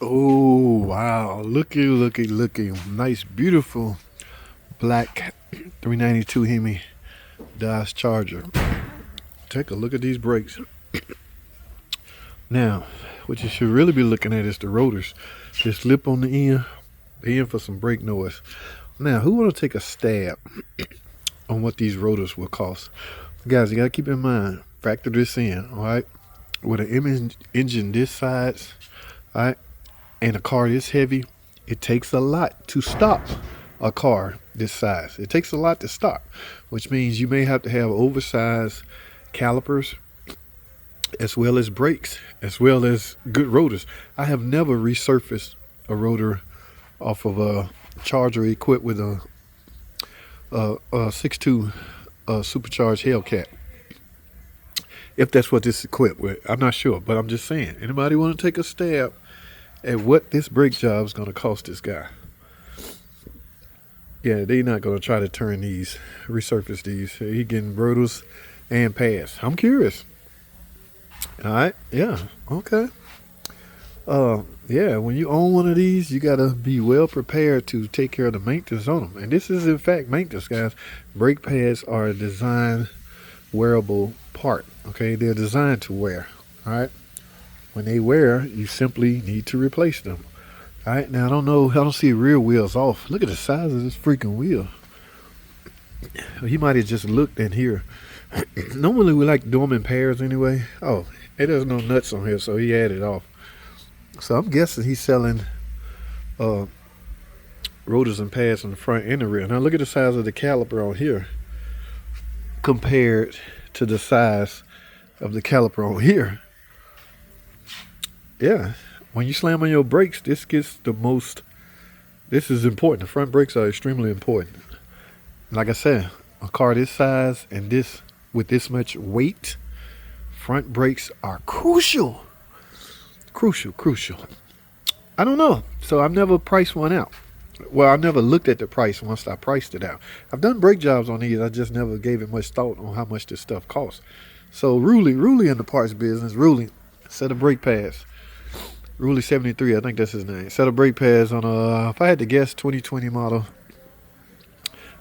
Oh, wow. Looky. Nice, beautiful black 392 Hemi Dodge Charger. Take a look at these brakes. Now, what you should really be looking at is the rotors. This lip on the end, for some brake noise. Now, who want to take a stab on what these rotors will cost? Guys, you got to keep in mind, factor this in, all right? With an engine this size, all right, and a car this heavy, it takes a lot to stop a car this size. It takes a lot to stop, which means you may have to have oversized calipers as well as brakes, as well as good rotors. I have never resurfaced a rotor off of a Charger equipped with a 6.2 supercharged Hellcat. If that's what this is equipped with, I'm not sure, but I'm just saying. Anybody want to take a stab at what this brake job is going to cost this guy? Yeah, they're not going to try to resurface these. He getting rotors and pads. I'm curious. All right, yeah, okay. Yeah, when you own one of these, you got to be well prepared to take care of the maintenance on them. And this is, in fact, maintenance, guys. Brake pads are a design wearable part, okay? They're designed to wear, all right? When they wear, you simply need to replace them. All right, now I don't see rear wheels off. Look at the size of this freaking wheel. He might have just looked in here. Normally we like to do them in pairs anyway. Oh, there's no nuts on here, so he added it off. So I'm guessing he's selling rotors and pads on the front and the rear. Now look at the size of the caliper on here compared to the size of the caliper on here. Yeah, when you slam on your brakes, this is important. The front brakes are extremely important. Like I said, a car this size and with this much weight, front brakes are crucial. Crucial. I don't know. So I've never priced one out. Well, I never looked at the price once I priced it out. I've done brake jobs on these. I just never gave it much thought on how much this stuff costs. So Ruley in the parts business, set of brake pads. Ruley 73, I think that's his name. Set of brake pads on a, if I had to guess, 2020 model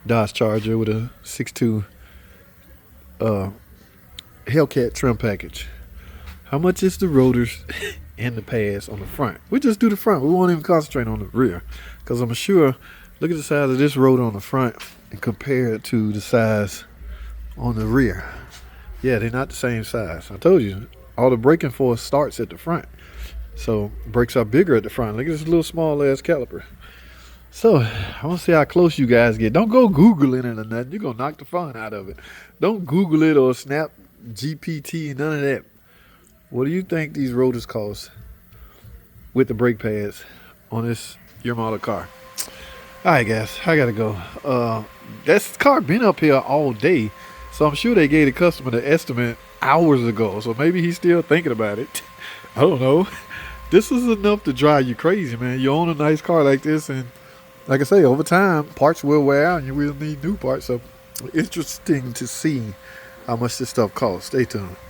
Dodge Charger with a 6.2 Hellcat trim package. How much is the rotors and the pads on the front? We just do the front. We won't even concentrate on the rear, because I'm sure, look at the size of this rotor on the front and compare it to the size on the rear. Yeah, they're not the same size. I told you, all the braking force starts at the front. So brakes are bigger at the front. Look at this little small ass caliper. So I want to see how close you guys get. Don't go Googling it or nothing. You're going to knock the fun out of it. Don't Google it or Snap GPT, none of that. What do you think these rotors cost with the brake pads on your model car? All right, guys, I got to go. This car been up here all day, so I'm sure they gave the customer the estimate hours ago. So maybe he's still thinking about it. I don't know. This is enough to drive you crazy, man. You own a nice car like this, and like I say, over time, parts will wear out and you will need new parts. So interesting to see how much this stuff costs. Stay tuned.